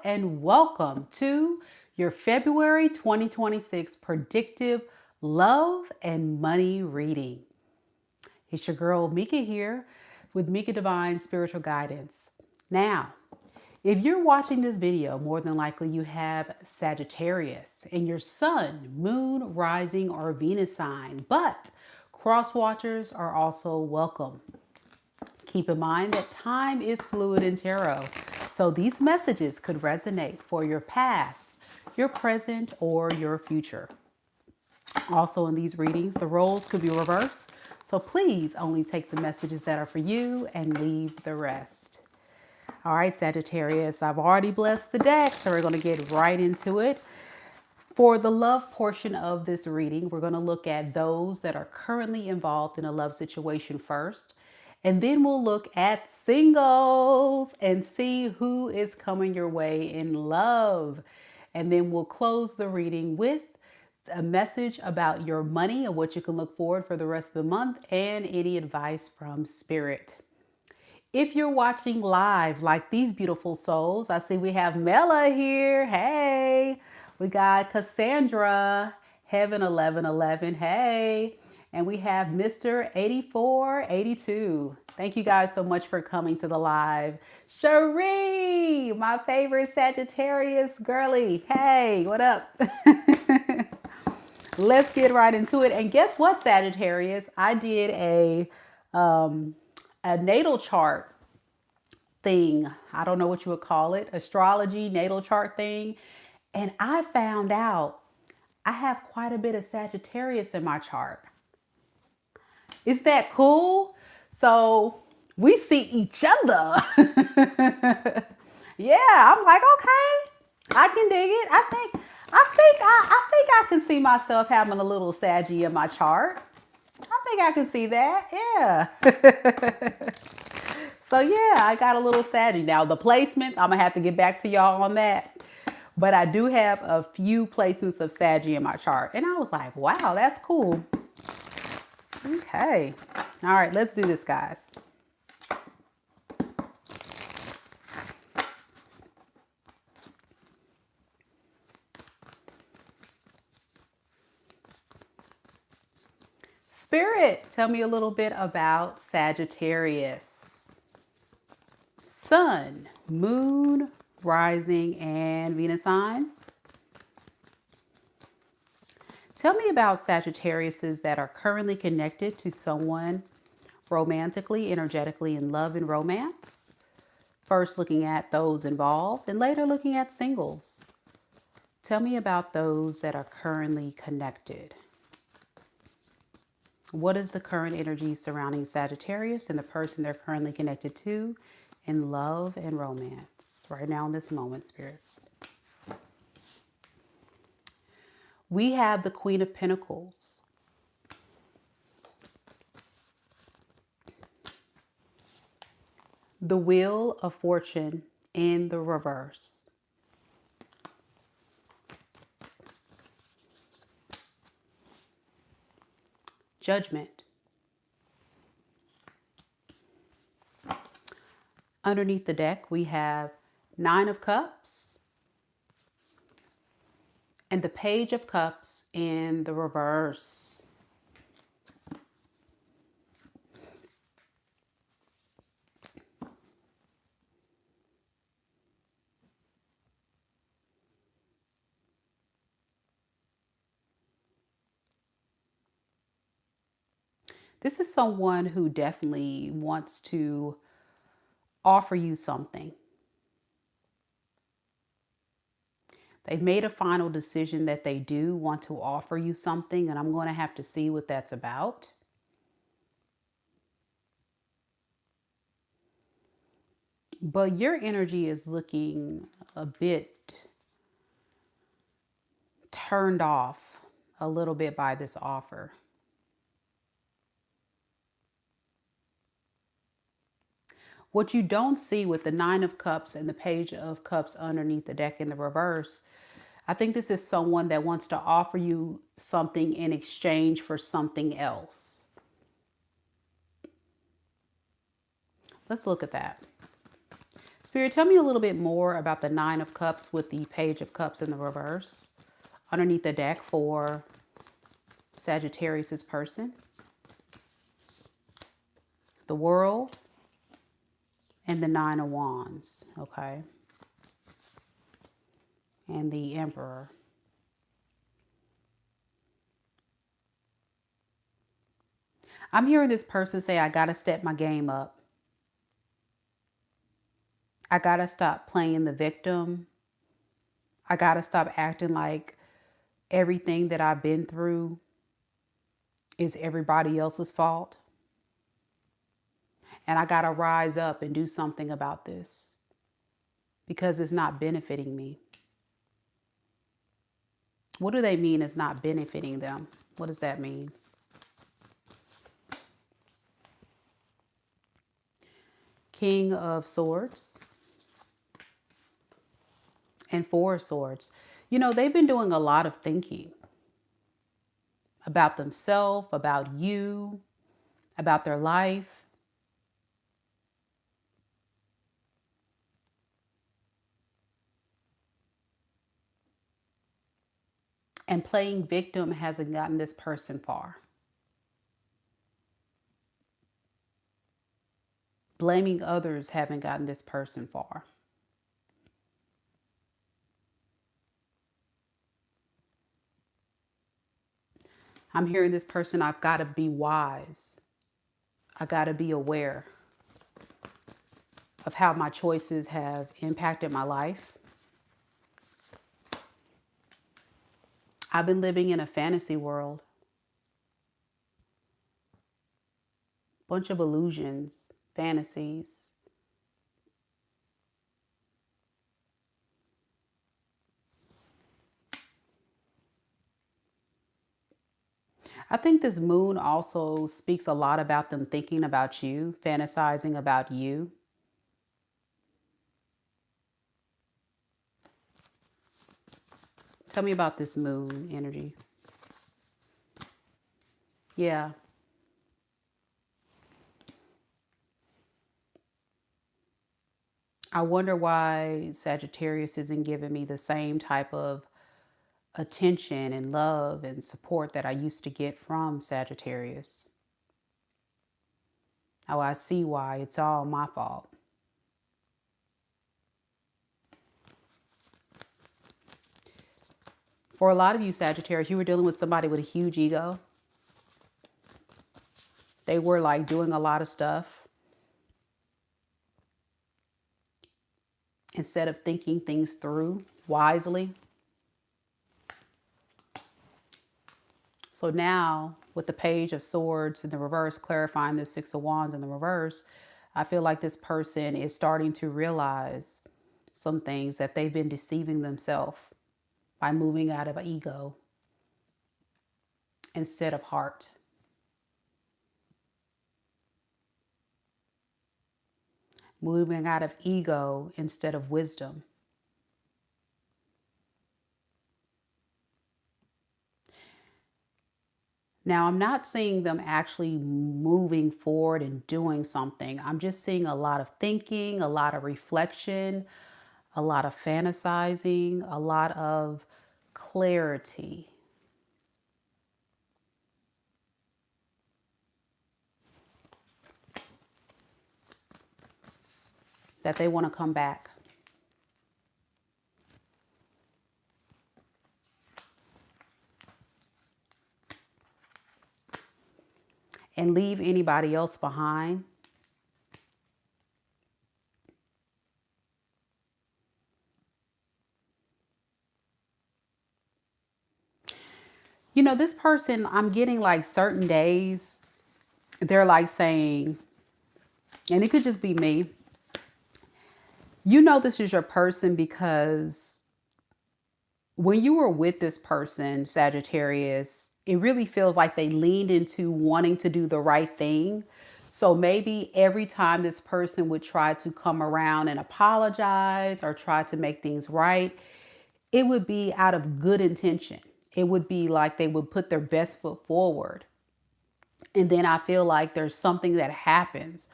and welcome to your February 2026 predictive love and money reading. It's your girl Mika here with Mika Divine Spiritual Guidance. Now, if you're watching this video, more than likely you have Sagittarius in your sun, moon, rising, or Venus sign, but cross watchers are also welcome. Keep in mind that time is fluid in tarot, so these messages could resonate for your past, your present, or your future. Also in these readings, the roles could be reversed, so please only take the messages that are for you and leave the rest. All right, Sagittarius, I've already blessed the deck, so we're going to get right into it. For the love portion of this reading, we're going to look at those that are currently involved in a love situation first. And then we'll look at singles and see who is coming your way in love. And then we'll close the reading with a message about your money and what you can look forward for the rest of the month and any advice from Spirit. If you're watching live like these beautiful souls, I see we have Mela here. Hey, we got Cassandra, Heaven 1111. Hey. And we have Mr. 8482. Thank you guys so much for coming to the live. Cherie, my favorite Sagittarius girly. Hey, what up? Let's get right into it. And guess what, Sagittarius? I did a natal chart thing. I don't know what you would call it. Astrology, natal chart thing. And I found out I have quite a bit of Sagittarius in my chart. Is that cool? So we see each other. Yeah, I'm like, okay, I can dig it. I think I can see myself having a little Saggy in my chart. I think I can see that. Yeah. So yeah, I got a little Saggy. Now the placements, I'm gonna have to get back to y'all on that. But I do have a few placements of Saggy in my chart. And I was like, wow, that's cool. Okay. All right, let's do this, guys. Spirit, tell me a little bit about Sagittarius. Sun, moon, rising, and Venus signs. Tell me about Sagittariuses that are currently connected to someone romantically, energetically in love and romance. First looking at those involved and later looking at singles. Tell me about those that are currently connected. What is the current energy surrounding Sagittarius and the person they're currently connected to in love and romance right now in this moment, Spirit? We have the Queen of Pentacles. The Wheel of Fortune in the reverse. Judgment. Underneath the deck, we have Nine of Cups and the Page of Cups in the reverse. This is someone who definitely wants to offer you something. They've made a final decision that they do want to offer you something, and I'm going to have to see what that's about. But your energy is looking a bit turned off a little bit by this offer. What you don't see with the Nine of Cups and the Page of Cups underneath the deck in the reverse, I think this is someone that wants to offer you something in exchange for something else. Let's look at that. Spirit, tell me a little bit more about the Nine of Cups with the Page of Cups in the reverse underneath the deck for Sagittarius's person, the World, and the Nine of Wands, okay? And the Emperor. I'm hearing this person say, I gotta step my game up. I gotta stop playing the victim. I gotta stop acting like everything that I've been through is everybody else's fault. And I gotta rise up and do something about this because it's not benefiting me. What do they mean it's not benefiting them? What does that mean? King of Swords and Four of Swords. You know, they've been doing a lot of thinking about themselves, about you, about their life. And playing victim hasn't gotten this person far. Blaming others haven't gotten this person far. I'm hearing this person, I've got to be wise. I got to be aware of how my choices have impacted my life. I've been living in a fantasy world. Bunch of illusions, fantasies. I think this moon also speaks a lot about them thinking about you, fantasizing about you. Tell me about this moon energy. Yeah. I wonder why Sagittarius isn't giving me the same type of attention and love and support that I used to get from Sagittarius. Oh, I see why. It's all my fault. For a lot of you Sagittarius, you were dealing with somebody with a huge ego. They were like doing a lot of stuff instead of thinking things through wisely. So now with the Page of Swords in the reverse, clarifying the Six of Wands in the reverse, I feel like this person is starting to realize some things that they've been deceiving themselves by moving out of ego instead of heart. Moving out of ego instead of wisdom. Now, I'm not seeing them actually moving forward and doing something. I'm just seeing a lot of thinking, a lot of reflection, a lot of fantasizing, a lot of clarity. That they want to come back. And leave anybody else behind. You know, this person, I'm getting like certain days, they're like saying, and it could just be me, you know this is your person because when you were with this person, Sagittarius, it really feels like they leaned into wanting to do the right thing. So maybe every time this person would try to come around and apologize or try to make things right, it would be out of good intention. It would be like they would put their best foot forward. And then I feel like there's something that happens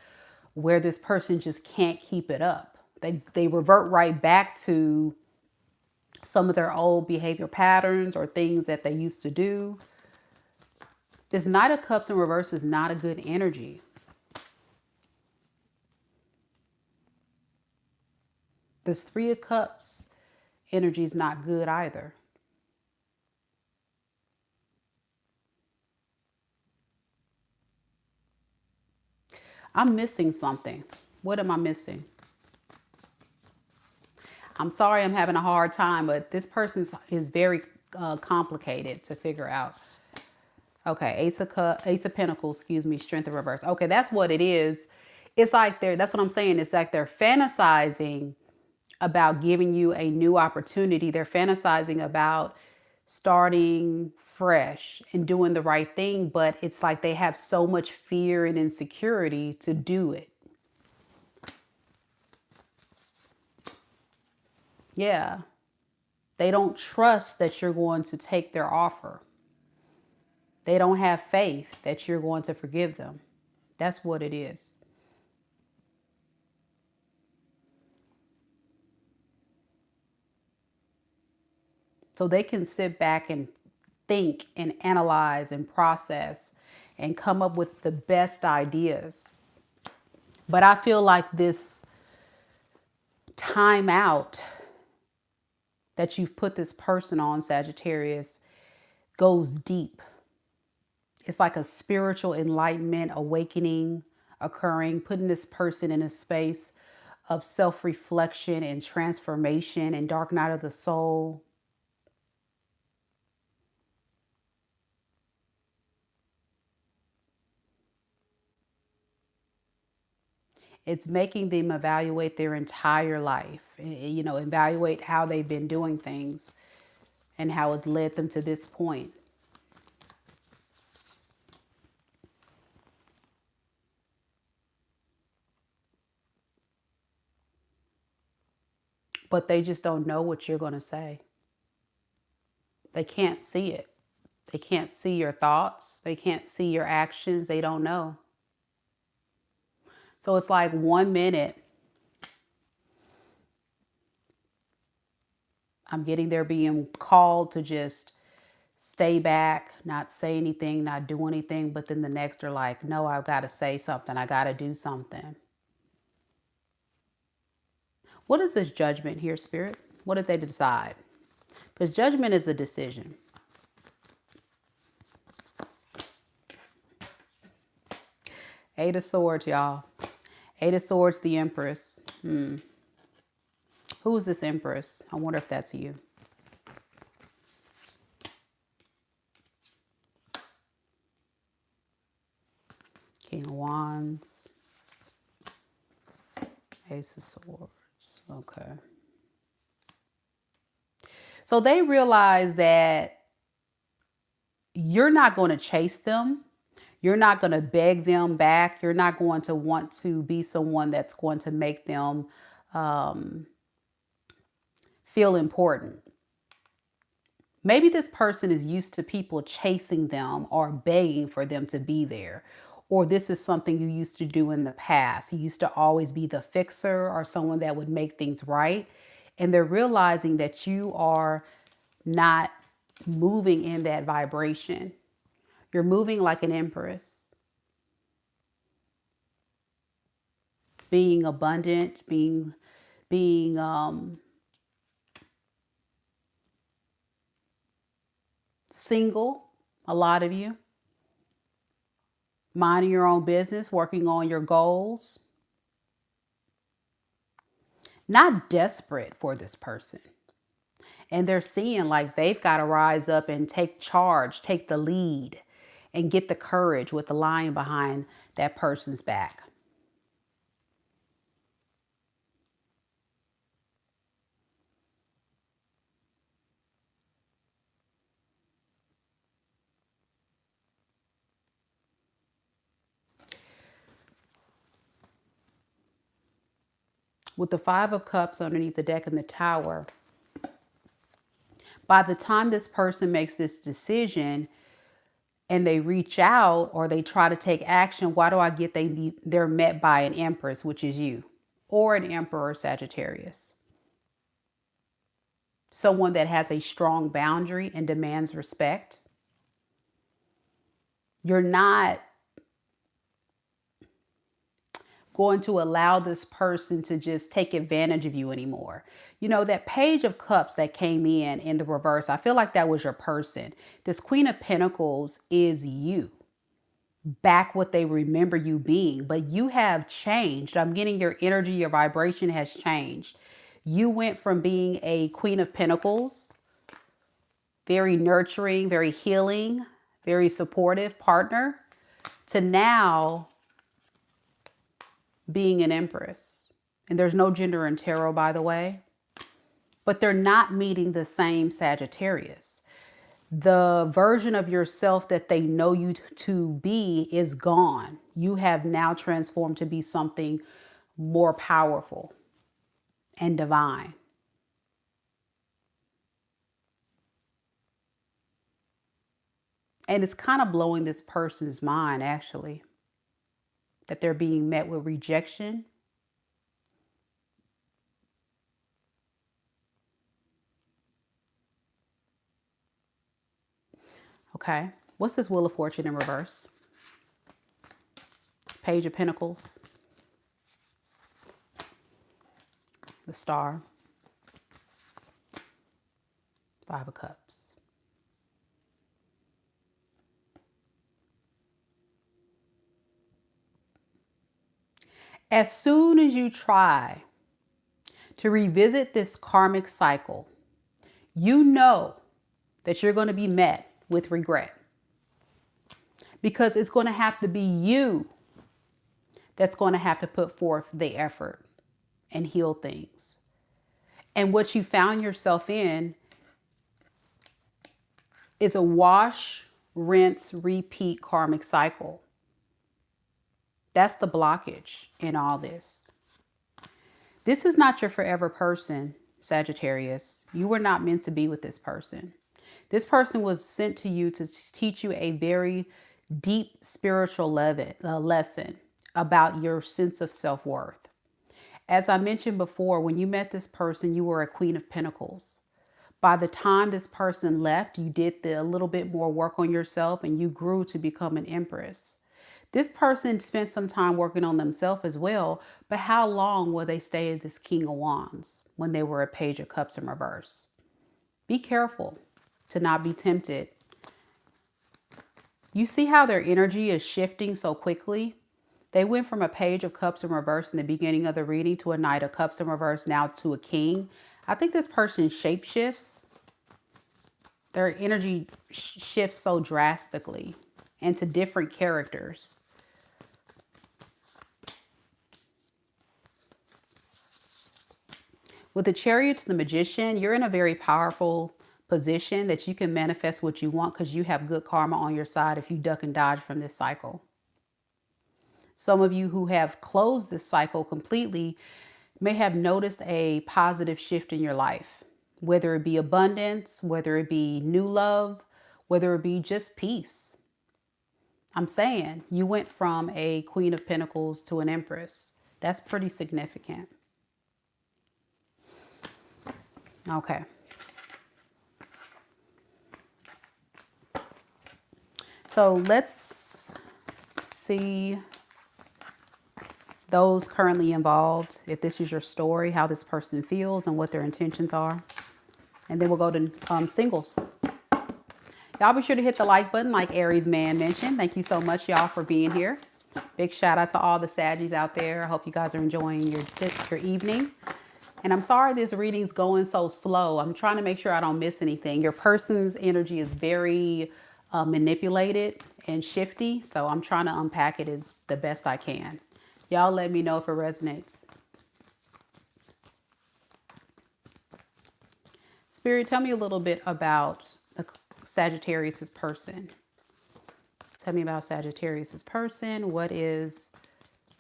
where this person just can't keep it up. They revert right back to some of their old behavior patterns or things that they used to do. This Knight of Cups in reverse is not a good energy. This Three of Cups energy is not good either. I'm missing something. What am I missing? I'm sorry I'm having a hard time, but this person is very complicated to figure out. Okay, Ace of Pentacles, excuse me, Strength in reverse. Okay, that's what it is. It's like that's what I'm saying. It's like they're fantasizing about giving you a new opportunity. They're fantasizing about starting fresh and doing the right thing, but it's like they have so much fear and insecurity to do it. Yeah. They don't trust that you're going to take their offer. They don't have faith that you're going to forgive them. That's what it is. So they can sit back and think and analyze and process and come up with the best ideas. But I feel like this time out that you've put this person on, Sagittarius, goes deep. It's like a spiritual enlightenment, awakening occurring, putting this person in a space of self-reflection and transformation and dark night of the soul. It's making them evaluate their entire life, you know, evaluate how they've been doing things and how it's led them to this point. But they just don't know what you're going to say. They can't see it. They can't see your thoughts. They can't see your actions. They don't know. So it's like 1 minute, I'm getting they're being called to just stay back, not say anything, not do anything. But then the next they're like, no, I've got to say something. I got to do something. What is this Judgment here, Spirit? What did they decide? Because judgment is a decision. Eight of Swords, y'all. Eight of Swords, the Empress. Who is this Empress? I wonder if that's you. King of Wands. Ace of Swords. Okay. So they realize that you're not going to chase them. You're not going to beg them back. You're not going to want to be someone that's going to make them feel important. Maybe this person is used to people chasing them or begging for them to be there. Or this is something you used to do in the past. You used to always be the fixer or someone that would make things right. And they're realizing that you are not moving in that vibration. You're moving like an empress. Being abundant, being single, a lot of you. Minding your own business, working on your goals. Not desperate for this person. And they're seeing like they've got to rise up and take charge, take the lead, and get the courage with the lion behind that person's back. With the Five of Cups underneath the deck and the Tower, by the time this person makes this decision and they reach out or they try to take action, why do I get they're met by an Empress, which is you? or an Emperor Sagittarius. Someone that has a strong boundary and demands respect. You're not going to allow this person to just take advantage of you anymore. You know, that Page of Cups that came in the reverse, I feel like that was your person. This Queen of Pentacles is you. Back what they remember you being, but you have changed. I'm getting your energy, your vibration has changed. You went from being a Queen of Pentacles, very nurturing, very healing, very supportive partner, to now being an Empress. And there's no gender in tarot, by the way, but they're not meeting the same Sagittarius. The version of yourself that they know you to be is gone. You have now transformed to be something more powerful and divine. And it's kind of blowing this person's mind, actually, that they're being met with rejection. Okay. What's this Wheel of Fortune in reverse? Page of Pentacles. The Star. Five of Cups. As soon as you try to revisit this karmic cycle, you know that you're going to be met with regret. Because it's going to have to be you that's going to have to put forth the effort and heal things. And what you found yourself in is a wash, rinse, repeat karmic cycle. That's the blockage in all this. This is not your forever person, Sagittarius. You were not meant to be with this person. This person was sent to you to teach you a very deep spiritual lesson about your sense of self-worth. As I mentioned before, when you met this person, you were a Queen of Pentacles. By the time this person left, you did a little bit more work on yourself and you grew to become an Empress. This person spent some time working on themselves as well, but how long will they stay as this King of Wands when they were a Page of Cups in reverse? Be careful to not be tempted. You see how their energy is shifting so quickly? They went from a Page of Cups in reverse in the beginning of the reading to a Knight of Cups in reverse, now to a King. I think this person shapeshifts. Their energy shifts so drastically into different characters. With the Chariot to the Magician, you're in a very powerful position that you can manifest what you want because you have good karma on your side if you duck and dodge from this cycle. Some of you who have closed this cycle completely may have noticed a positive shift in your life, whether it be abundance, whether it be new love, whether it be just peace. I'm saying you went from a Queen of Pentacles to an Empress. That's pretty significant. Okay. So let's see those currently involved, if this is your story, how this person feels and what their intentions are. And then we'll go to singles. Y'all be sure to hit the like button like Aries Man mentioned. Thank you so much, y'all, for being here. Big shout out to all the Saggies out there. I hope you guys are enjoying your evening. And I'm sorry this reading's going so slow. I'm trying to make sure I don't miss anything. Your person's energy is very manipulated and shifty. So I'm trying to unpack it as the best I can. Y'all let me know if it resonates. Spirit, tell me a little bit about the Sagittarius's person. Tell me about Sagittarius's person. What is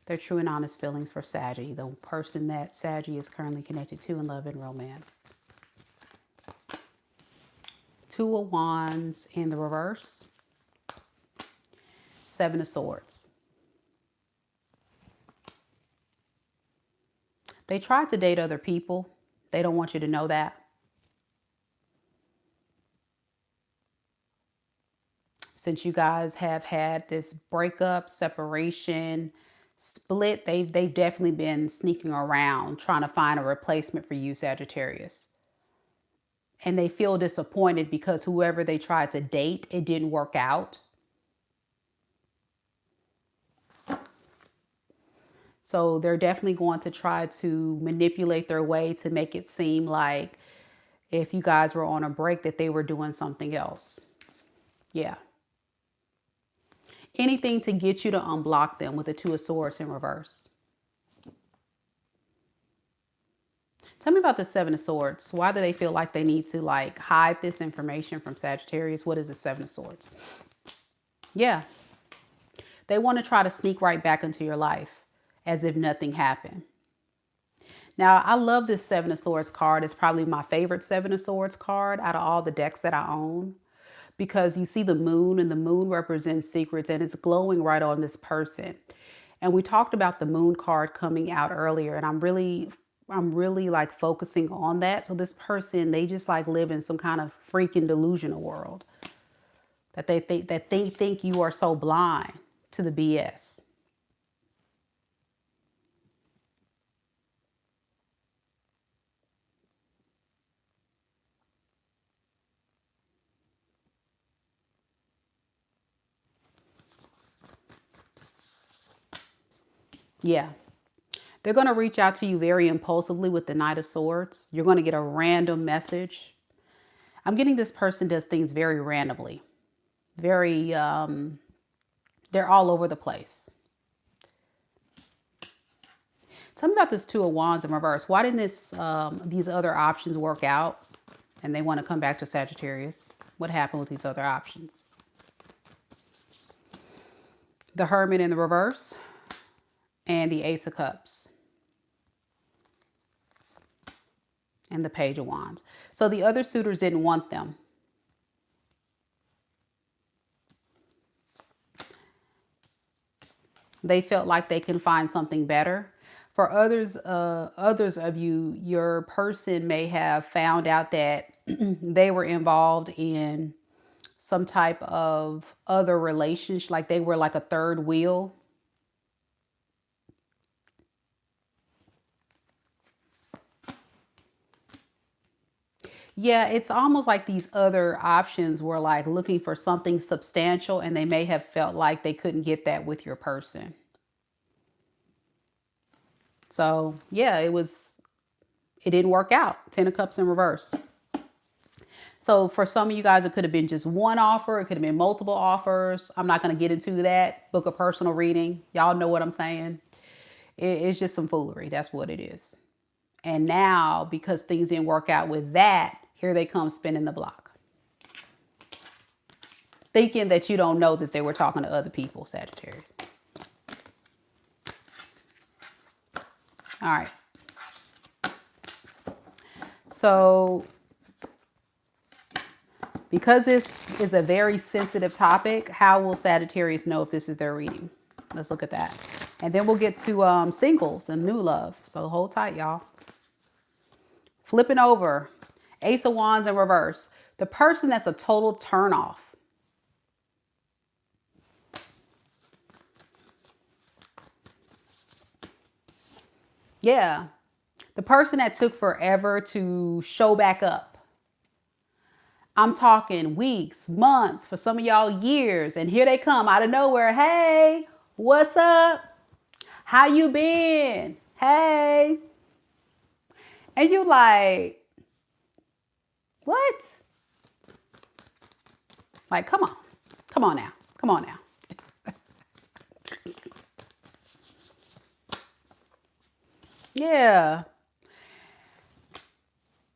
their true and honest feelings for Saggy, the person that Saggy is currently connected to in love and romance? Two of Wands in the reverse. Seven of Swords. They tried to date other people. They don't want you to know that. Since you guys have had this breakup, separation, split, they've definitely been sneaking around trying to find a replacement for you, Sagittarius. And they feel disappointed because whoever they tried to date, it didn't work out. So they're definitely going to try to manipulate their way to make it seem like if you guys were on a break that they were doing something else. Yeah. Anything to get you to unblock them with the Two of Swords in reverse. Tell me about the Seven of Swords. Why do they feel like they need to like hide this information from Sagittarius? What is the Seven of Swords? Yeah. They want to try to sneak right back into your life as if nothing happened. Now, I love this Seven of Swords card. It's probably my favorite Seven of Swords card out of all the decks that I own, because you see the moon, and the moon represents secrets, and it's glowing right on this person. And we talked about the moon card coming out earlier, and I'm really like focusing on that. So this person, they just like live in some kind of freaking delusional world that they think you are so blind to the BS. Yeah. They're going to reach out to you very impulsively with the Knight of Swords. You're going to get a random message. I'm getting this person does things very randomly. Very, they're all over the place. Tell me about this Two of Wands in reverse. Why didn't these other options work out? And they want to come back to Sagittarius. What happened with these other options? The Hermit in the reverse and the Ace of Cups. And the Page of Wands. So the other suitors didn't want them. They felt like they can find something better. For others of you, your person may have found out that they were involved in some type of other relationship, like they were like a third wheel. Yeah, it's almost like these other options were like looking for something substantial, and they may have felt like they couldn't get that with your person. So yeah, it didn't work out. Ten of Cups in reverse. So for some of you guys, it could have been just one offer. It could have been multiple offers. I'm not going to get into that. Book a personal reading. Y'all know what I'm saying. It's just some foolery. That's what it is. And now, because things didn't work out with that, here they come spinning the block. Thinking that you don't know that they were talking to other people, Sagittarius. All right. So, because this is a very sensitive topic, how will Sagittarius know if this is their reading? Let's look at that. And then we'll get to singles and new love. So hold tight, y'all. Flipping over. Ace of Wands in reverse. The person that's a total turnoff. Yeah. The person that took forever to show back up. I'm talking weeks, months, for some of y'all years. And here they come out of nowhere. Hey, what's up? How you been? Hey. And you like, what? Like, come on. Come on now. Come on now. Yeah.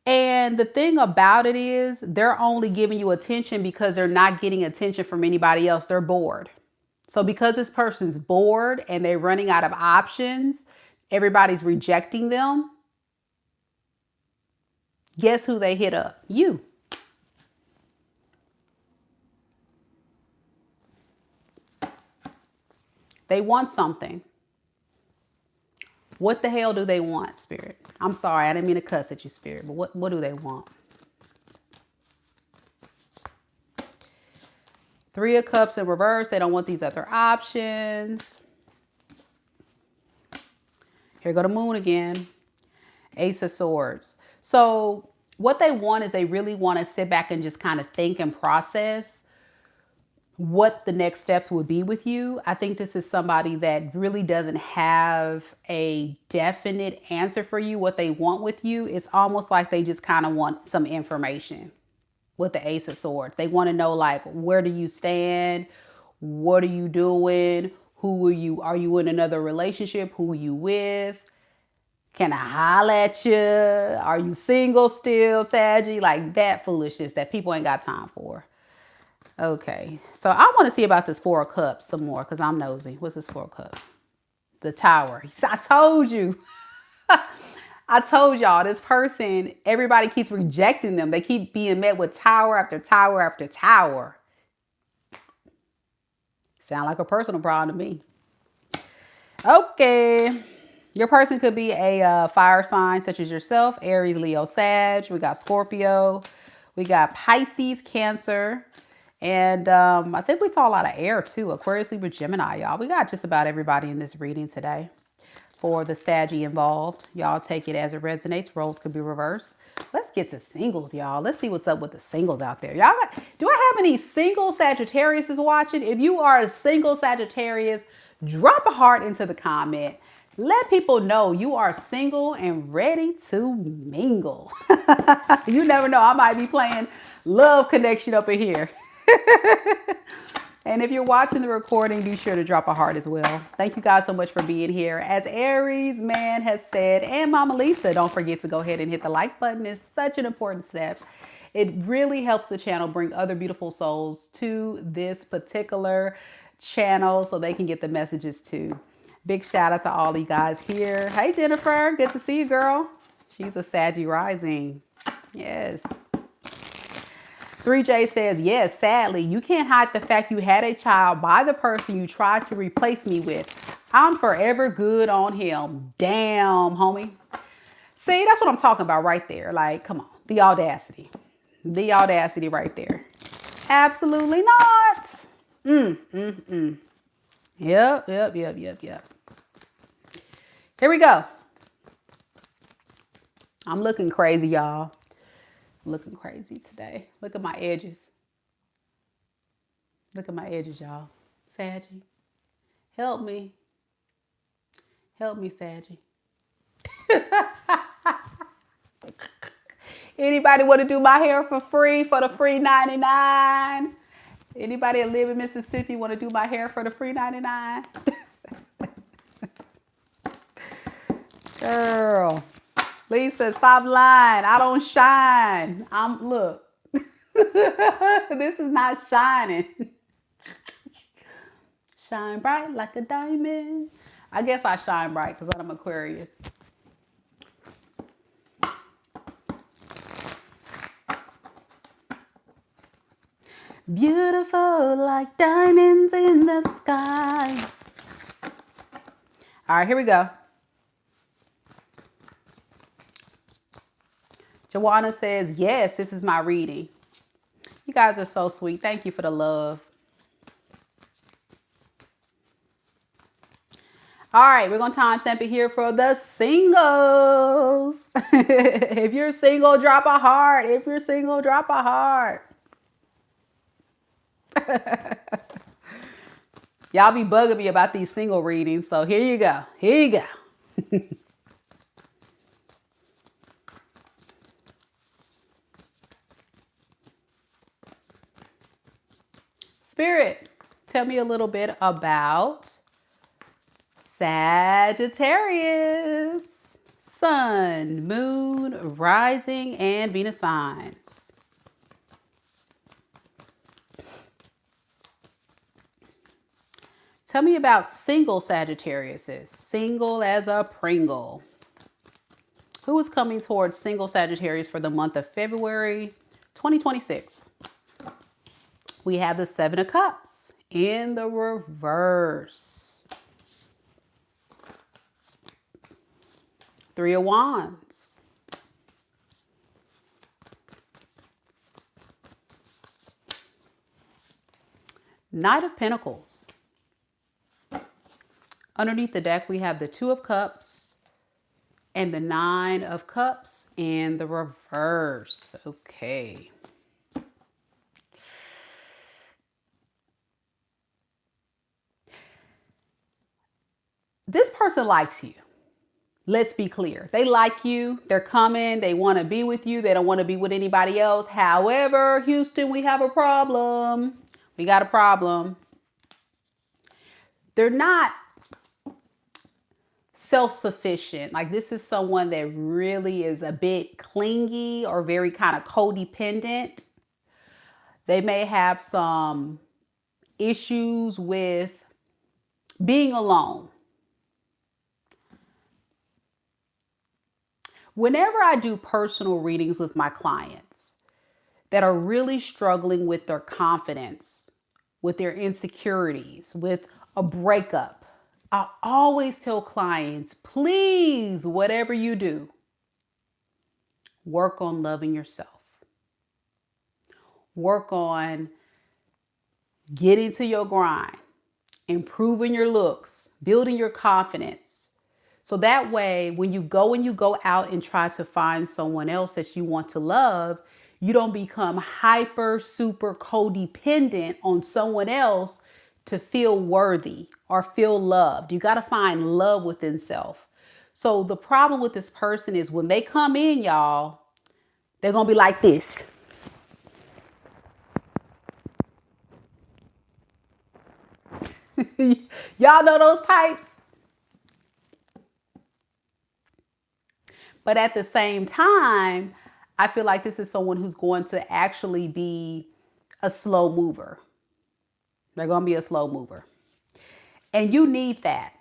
And the thing about it is they're only giving you attention because they're not getting attention from anybody else. They're bored. So because this person's bored and they're running out of options, everybody's rejecting them. Guess who they hit up? You. They want something. What the hell do they want, Spirit? I'm sorry, I didn't mean to cuss at you, Spirit, but what do they want? Three of Cups in reverse. They don't want these other options. Here go the Moon again. Ace of Swords. So what they want is they really want to sit back and just kind of think and process what the next steps would be with you. I think this is somebody that really doesn't have a definite answer for you, what they want with you. It's almost like they just kind of want some information with the Ace of Swords. They want to know, like, where do you stand? What are you doing? Who are you? Are you in another relationship? Who are you with? Can I holler at you? Are you single still, Saggy? Like that foolishness that people ain't got time for. Okay, so I want to see about this Four of Cups some more because I'm nosy. What's this Four of Cups? The Tower. I told you. I told y'all, this person, everybody keeps rejecting them. They keep being met with tower after tower after tower. Sound like a personal problem to me. Okay. Your person could be a fire sign such as yourself, Aries, Leo, Sag. We got Scorpio. We got Pisces, Cancer. And I think we saw a lot of air too. Aquarius, Libra, Gemini, y'all. We got just about everybody in this reading today. For the Saggy involved, y'all take it as it resonates. Roles could be reversed. Let's get to singles, y'all. Let's see what's up with the singles out there. Y'all, do I have any single Sagittarius watching? If you are a single Sagittarius, drop a heart into the comment. Let people know you are single and ready to mingle. You never know. I might be playing Love Connection up in here. And if you're watching the recording, be sure to drop a heart as well. Thank you guys so much for being here. As Aries Man has said, and Mama Lisa, don't forget to go ahead and hit the like button. It's such an important step. It really helps the channel bring other beautiful souls to this particular channel so they can get the messages too. Big shout out to all you guys here. Hey, Jennifer. Good to see you, girl. She's a Saggy rising. Yes. 3J says, yes, sadly, you can't hide the fact you had a child by the person you tried to replace me with. I'm forever good on him. Damn, homie. See, that's what I'm talking about right there. Like, come on. The audacity. The audacity right there. Absolutely not. Yep. Here we go. I'm looking crazy, y'all. Looking crazy today. Look at my edges. Look at my edges, y'all. Saggy. Help me. Help me, Saggy. Anybody want to do my hair for free for the free 99? Anybody that live in Mississippi want to do my hair for the free 99? Girl. Lisa, stop lying. I don't shine. Look. This is not shining. Shine bright like a diamond. I guess I shine bright because I'm Aquarius. Beautiful like diamonds in the sky. All right, here we go. Joanna says, yes, this is my reading. You guys are so sweet. Thank you for the love. All right, we're going to time stamp it here for the singles. If you're single, drop a heart. If you're single, drop a heart. Y'all be bugging me about these single readings. So here you go. Here you go. Spirit, tell me a little bit about Sagittarius, Sun, Moon, Rising, and Venus signs. Tell me about single Sagittariuses, single as a Pringle. Who is coming towards single Sagittarius for the month of February 2026? We have the Seven of Cups in the reverse. Three of Wands. Knight of Pentacles. Underneath the deck, we have the Two of Cups and the Nine of Cups in the reverse. Okay. This person likes you. Let's be clear. They like you. They're coming. They want to be with you. They don't want to be with anybody else. However, Houston, we have a problem. We got a problem. They're not self-sufficient. Like, this is someone that really is a bit clingy or very kind of codependent. They may have some issues with being alone. Whenever I do personal readings with my clients that are really struggling with their confidence, with their insecurities, with a breakup, I always tell clients, please, whatever you do, work on loving yourself. Work on getting to your grind, improving your looks, building your confidence. So that way, when you go out and try to find someone else that you want to love, you don't become hyper, super codependent on someone else to feel worthy or feel loved. You got to find love within self. So the problem with this person is when they come in, y'all, they're going to be like this. Y'all know those types? But at the same time, I feel like this is someone who's going to actually be a slow mover. They're going to be a slow mover. And you need that.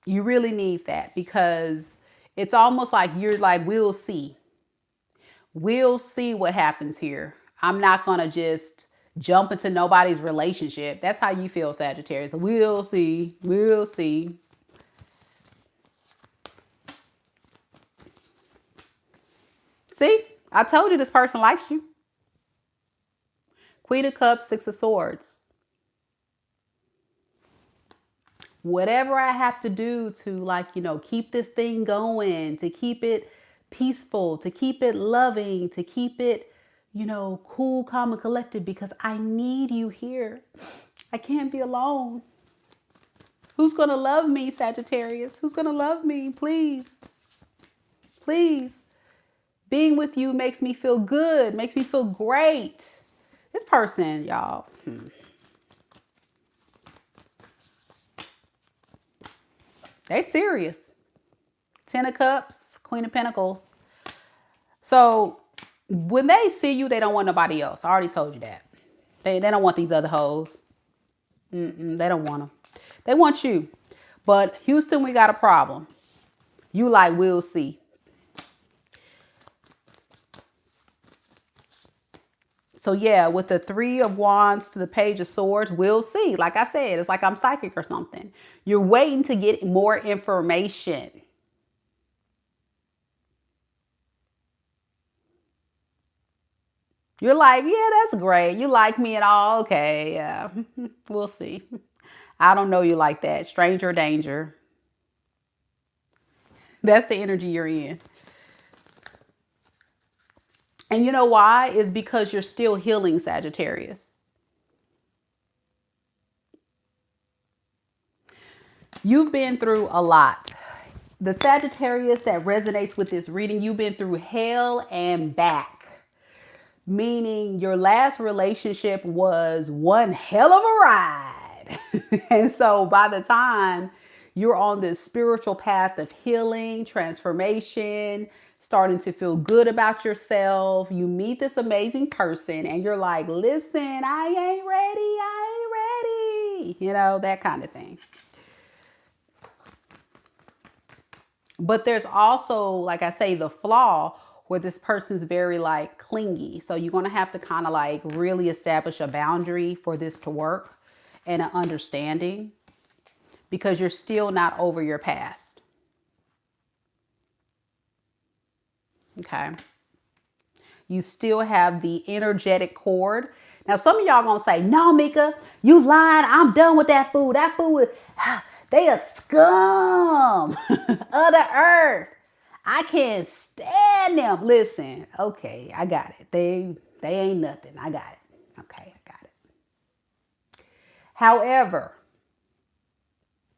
You really need that, because it's almost like you're like, we'll see. We'll see what happens here. I'm not going to just jump into nobody's relationship. That's how you feel, Sagittarius. We'll see. We'll see. See, I told you this person likes you. Queen of Cups, Six of Swords. Whatever I have to do to keep this thing going, to keep it peaceful, to keep it loving, to keep it, cool, calm, and collected, because I need you here. I can't be alone. Who's going to love me, Sagittarius? Who's going to love me? Please. Please. Being with you makes me feel good, makes me feel great. This person, y'all. They serious. Ten of Cups, Queen of Pentacles. So when they see you, they don't want nobody else. I already told you that. They don't want these other hoes. They don't want them. They want you. But Houston, we got a problem. You like, we'll see. So yeah, with the Three of Wands to the Page of Swords, we'll see. Like I said, it's like I'm psychic or something. You're waiting to get more information. You're like, yeah, that's great. You like me at all? Okay, yeah, we'll see. I don't know you like that. Stranger danger. That's the energy you're in. And you know why? It's because you're still healing, Sagittarius. You've been through a lot. The Sagittarius that resonates with this reading, you've been through hell and back. Meaning your last relationship was one hell of a ride. And so by the time you're on this spiritual path of healing, transformation, starting to feel good about yourself, you meet this amazing person and you're like, listen, I ain't ready. That kind of thing. But there's also, like I say, the flaw where this person's very clingy. So you're going to have to kind of really establish a boundary for this to work, and an understanding, because you're still not over your past. Okay. You still have the energetic cord. Now, some of y'all gonna say, no, Mika, you lying. I'm done with that food. That food, they a scum of the earth. I can't stand them. Listen, okay, I got it. They ain't nothing. I got it. Okay, I got it. However,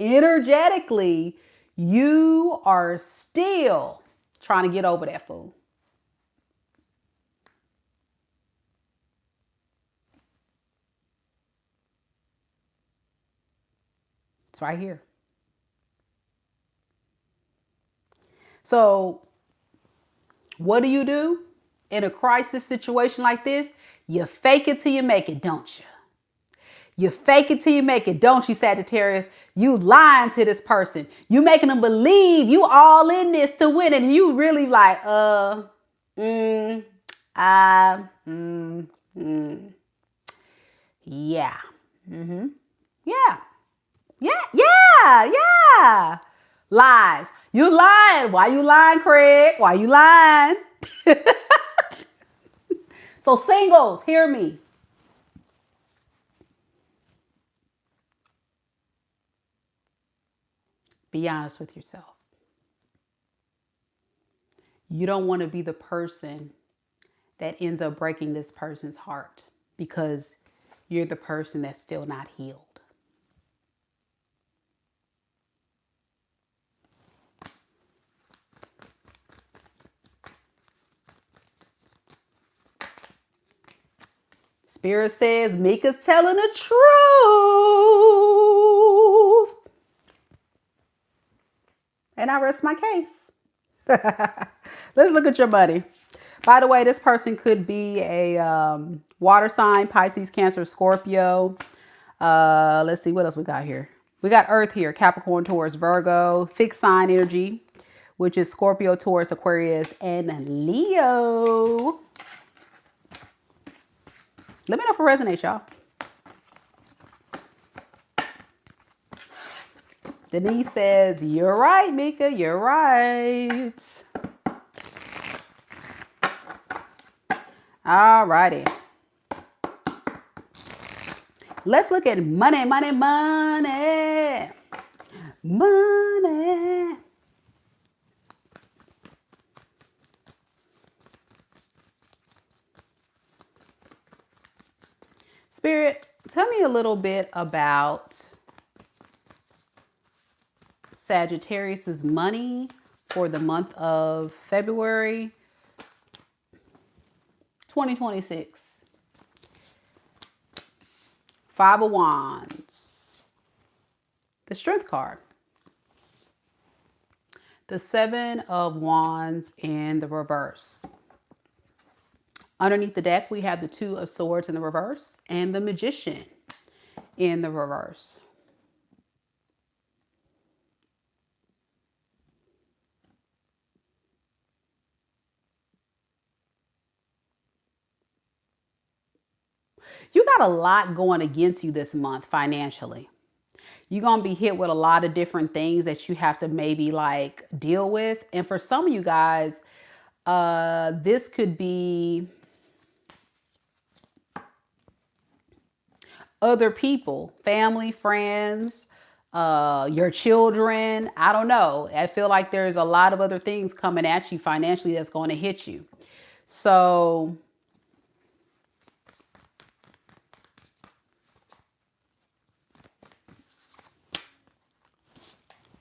energetically, you are still trying to get over that fool. It's right here. So, what do? In a crisis situation like this? You fake it till you make it, don't you? You fake it till you make it, don't you, Sagittarius? You lying to this person. You making them believe you all in this to win it. And you really like, yeah. Yeah. Yeah. Lies. You lying. Why you lying, Craig? Why you lying? So singles, hear me. Be honest with yourself. You don't want to be the person that ends up breaking this person's heart because you're the person that's still not healed. Spirit says Mika's telling the truth. And I rest my case. Let's look at your money. By the way, this person could be a water sign, Pisces, Cancer, Scorpio. Let's see what else we got here. We got Earth here, Capricorn, Taurus, Virgo, fixed sign energy, which is Scorpio, Taurus, Aquarius, and Leo. Let me know if it resonates, y'all. Denise says, you're right, Mika, you're right. All righty. Let's look at money, money, money. Money. Spirit, tell me a little bit about Sagittarius's money for the month of February 2026. Five of Wands. The Strength card. The Seven of Wands in the reverse. Underneath the deck, we have the Two of Swords in the reverse and the Magician in the reverse. You got a lot going against you this month financially. You're going to be hit with a lot of different things that you have to maybe like deal with. And for some of you guys, this could be other people, family, friends, your children. I don't know. I feel like there's a lot of other things coming at you financially that's going to hit you. So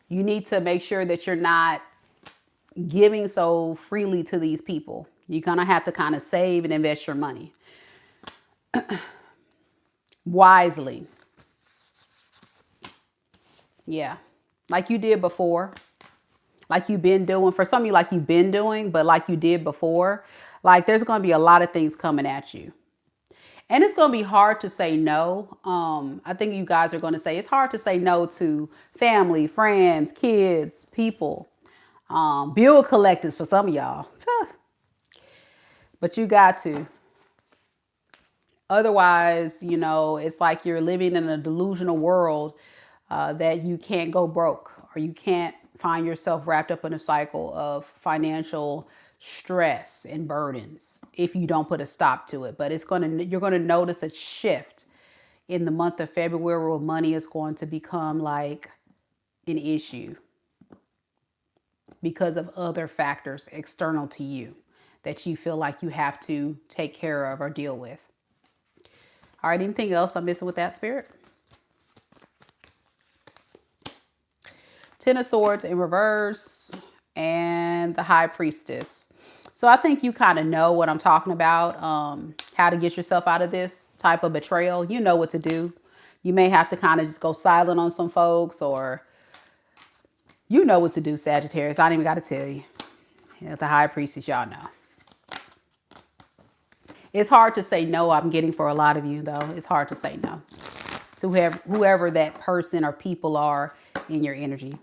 you need to make sure that you're not giving so freely to these people. You're going to have to kind of save and invest your money wisely. Yeah. Like you did before. Like you've been doing. For some of you, like you've been doing, but like you did before. Like there's going to be a lot of things coming at you. And it's going to be hard to say no. I think you guys are going to say it's hard to say no to family, friends, kids, people, bill collectors for some of y'all. But you got to. Otherwise, you know, it's like you're living in a delusional world that you can't go broke or you can't find yourself wrapped up in a cycle of financial stress and burdens if you don't put a stop to it. But you're gonna notice a shift in the month of February where money is going to become like an issue because of other factors external to you that you feel like you have to take care of or deal with. All right, anything else I'm missing with that, Spirit? Ten of Swords in reverse and the High Priestess. So I think you kind of know what I'm talking about, how to get yourself out of this type of betrayal. You know what to do. You may have to kind of just go silent on some folks, or you know what to do, Sagittarius. I don't even got to tell you. The High Priestess, y'all know. It's hard to say no, I'm getting for a lot of you, though. It's hard to say no to whoever that person or people are in your energy.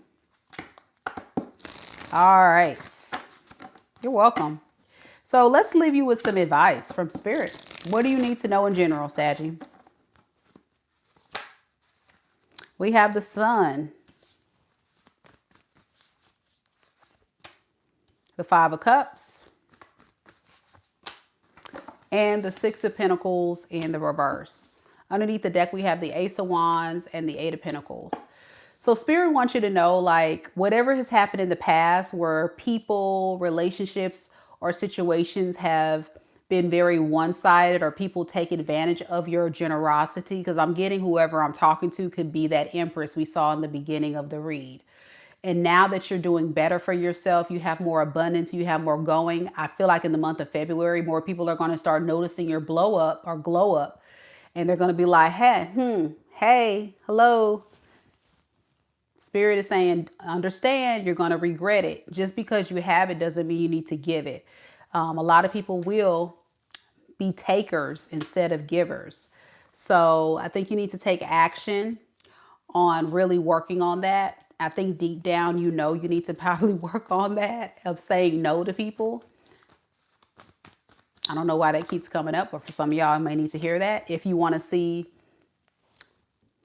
All right. You're welcome. So let's leave you with some advice from Spirit. What do you need to know in general, Saggy? We have the Sun, the Five of Cups, and the Six of Pentacles in the reverse. Underneath the deck, we have the Ace of Wands and the Eight of Pentacles. So Spirit wants you to know, like, whatever has happened in the past where people, relationships, or situations have been very one-sided, or people take advantage of your generosity, because I'm getting whoever I'm talking to could be that Empress we saw in the beginning of the read. And now that you're doing better for yourself, you have more abundance, you have more going. I feel like in the month of February, more people are going to start noticing your blow up or glow up. And they're going to be like, hey, hello. Spirit is saying, understand, you're going to regret it. Just because you have it doesn't mean you need to give it. A lot of people will be takers instead of givers. So I think you need to take action on really working on that. I think deep down, you know, you need to probably work on that of saying no to people. I don't know why that keeps coming up, but for some of y'all, you may need to hear that if you want to see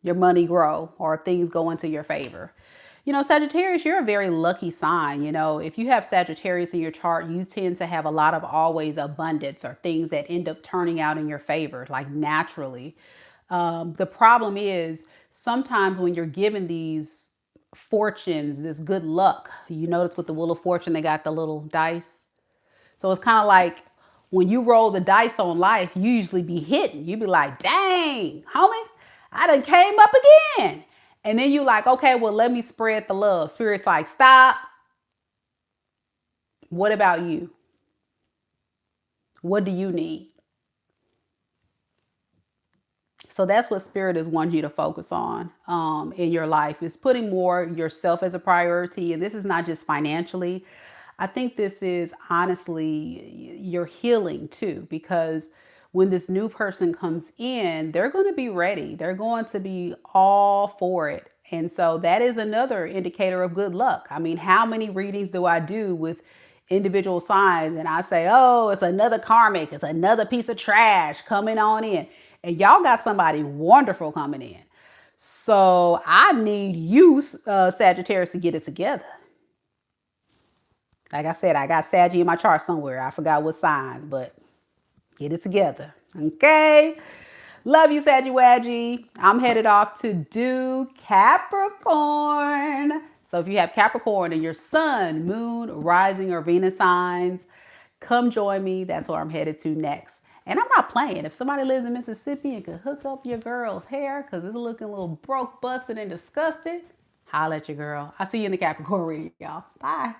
your money grow or things go into your favor. You know, Sagittarius, you're a very lucky sign. You know, if you have Sagittarius in your chart, you tend to have a lot of always abundance or things that end up turning out in your favor, like naturally. The problem is sometimes when you're given these fortunes, this good luck, you notice with the Wheel of Fortune, they got the little dice. So it's kind of like when you roll the dice on life, you usually be hitting. You be like, dang, homie, I done came up again. And then you like, okay, well, let me spread the love. Spirit's like, stop. What about you? What do you need? So that's what Spirit is wanting you to focus on in your life, is putting more yourself as a priority. And this is not just financially. I think this is honestly your healing too, because when this new person comes in, they're going to be ready. They're going to be all for it. And so that is another indicator of good luck. I mean, how many readings do I do with individual signs and I say, oh, it's another karmic, it's another piece of trash coming on in. And y'all got somebody wonderful coming in. So I need you, Sagittarius, to get it together. Like I said, I got Saggy in my chart somewhere. I forgot what signs, but get it together. Okay. Love you, Saggy Waggy. I'm headed off to do Capricorn. So if you have Capricorn in your sun, moon, rising, or Venus signs, come join me. That's where I'm headed to next. And I'm not playing. If somebody lives in Mississippi and could hook up your girl's hair because it's looking a little broke, busted, and disgusted, holla at your girl. I'll see you in the Capricorn reading, y'all. Bye.